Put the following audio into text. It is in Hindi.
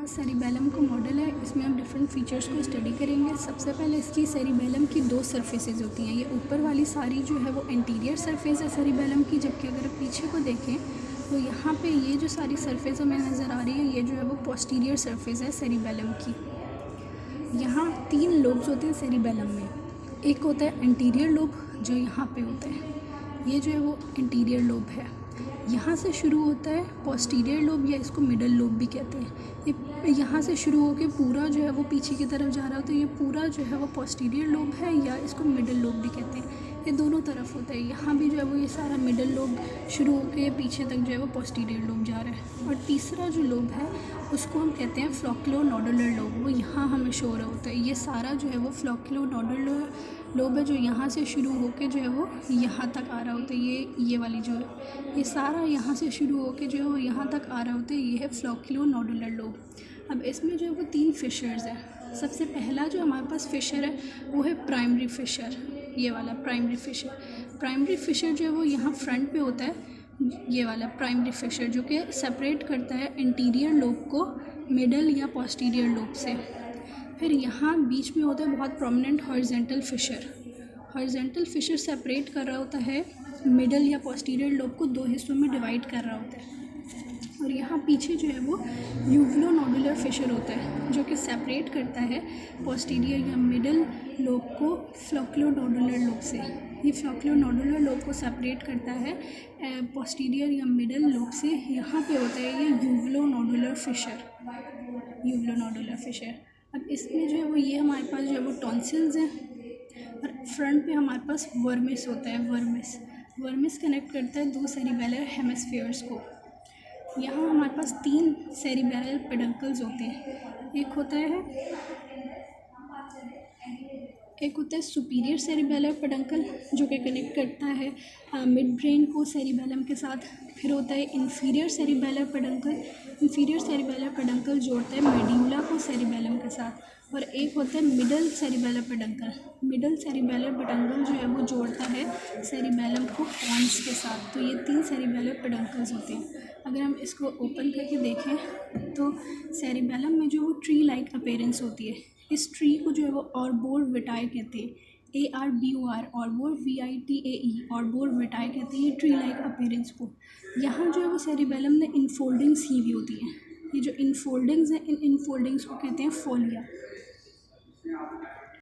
पास सेरिबेलम का मॉडल है। इसमें हम डिफरेंट फीचर्स को स्टडी करेंगे। सबसे पहले इसकी सेरिबेलम की दो सरफेसेस होती हैं। ये ऊपर वाली सारी जो है वो इंटीरियर सरफेस है सेरिबेलम की, जबकि अगर आप पीछे को देखें तो यहाँ पे ये जो सारी सरफेस हमें नज़र आ रही है ये जो है वो पोस्टीरियर सरफेस है सेरिबेलम की। यहाँ 3 लोब्स होते हैं सेरिबेलम में। एक होता है एंटीरियर लोब जो यहाँ पे होता है, ये जो है वो इंटीरियर लोब है। यहाँ से शुरू होता है पोस्टीरियर लोब या इसको मिडल लोब भी कहते हैं। ये यहाँ से शुरू होकर पूरा जो है वो पीछे की तरफ जा रहा होता है, ये पूरा जो है वो पोस्टीरियर लोब है या इसको मिडल लोब भी कहते हैं। ये दोनों तरफ होता है। यहाँ भी जो है वो ये सारा मिडल लोब शुरू होकर पीछे तक जो है वो पोस्टीरियर लोब जा रहा है। और तीसरा जो लोब है उसको हम कहते हैं फ्लोक्युलोनोडुलर लोब, वो यहाँ हमें शो हो रहा होता है। ये सारा जो है वो फ्लोक्युलोनोडुलर लोब है जो यहाँ से शुरू होकर जो है वो यहाँ तक आ रहा होता है। ये वाली जो है ये सारा यहाँ से शुरू होकर जो है वो यहाँ तक आ रहा होता है, ये है फ्लोक्युलोनोडुलर लोब। अब इसमें जो है वो 3 फिशर्स हैं। सबसे पहला जो हमारे पास फिशर है वो है प्राइमरी फिशर, ये वाला प्राइमरी फिशर। प्राइमरी फिशर जो है वो यहाँ फ्रंट पे होता है, ये वाला प्राइमरी फिशर जो कि सेपरेट करता है इंटीरियर लोब को मिडल या पोस्टीरियर लोब से। फिर यहाँ बीच में होता है बहुत prominent horizontal fissure. Horizontal fissure separate कर रहा होता है मिडल या पोस्टीरियर लोब को 2 हिस्सों में डिवाइड कर रहा होता है। और यहाँ पीछे जो है वो यूवलोनोडुलर फिशर होता है जो कि सेपरेट करता है पोस्टीरियर या मिडल लोब को फ्लोक्युलोनोडुलर लोब से। ये फ्लोक्युलोनोडुलर लोब को सेपरेट करता है पोस्टीरियर या मिडल लोब से। यहाँ पे होता है ये यूवलोनोडुलर फिशर, यूवलोनोडुलर फिशर। अब इसमें जो है वो ये हमारे पास जो है वो टॉन्सिल्स हैं और फ्रंट पे हमारे पास वर्मिस होता है। वर्मिस कनेक्ट करता है 2 सेरिबेलर हेमिस्फीयर्स को। यहाँ हमारे पास 3 सेरिबेलर पेडंकल्स होते हैं। एक होता है सुपीरियर सेरिबेलर पेडंकल जो कि कनेक्ट करता है मिड ब्रेन को सेरिबेलम के साथ। फिर होता है inferior cerebellar peduncle. Inferior cerebellar peduncle जोड़ता है मेड्यूला को सेरिबेलम के साथ। और एक होता है middle cerebellar peduncle. Middle cerebellar peduncle जो है वो जोड़ता है सेरिबेलम को पॉन्स के साथ। तो ये 3 सेरिबेलर पेडंकल्स होते हैं। अगर हम इसको ओपन करके देखें तो सेरिबेलम में जो वो ट्री लाइक अपीयरेंस होती है, इस ट्री को जो है वो ऑर्बोर विटाए कहते हैं। ARBOR ऑर्बोर VITAE ऑर्बोर विटाए कहते हैं ये ट्री लाइक अपीयरेंस को। यहाँ जो है वो सेरिबेलम में इनफोल्डिंग्स ही भी होती हैं। ये जो इनफोल्डिंग्स हैं इन इनफोल्डिंग्स को कहते हैं फोलिया।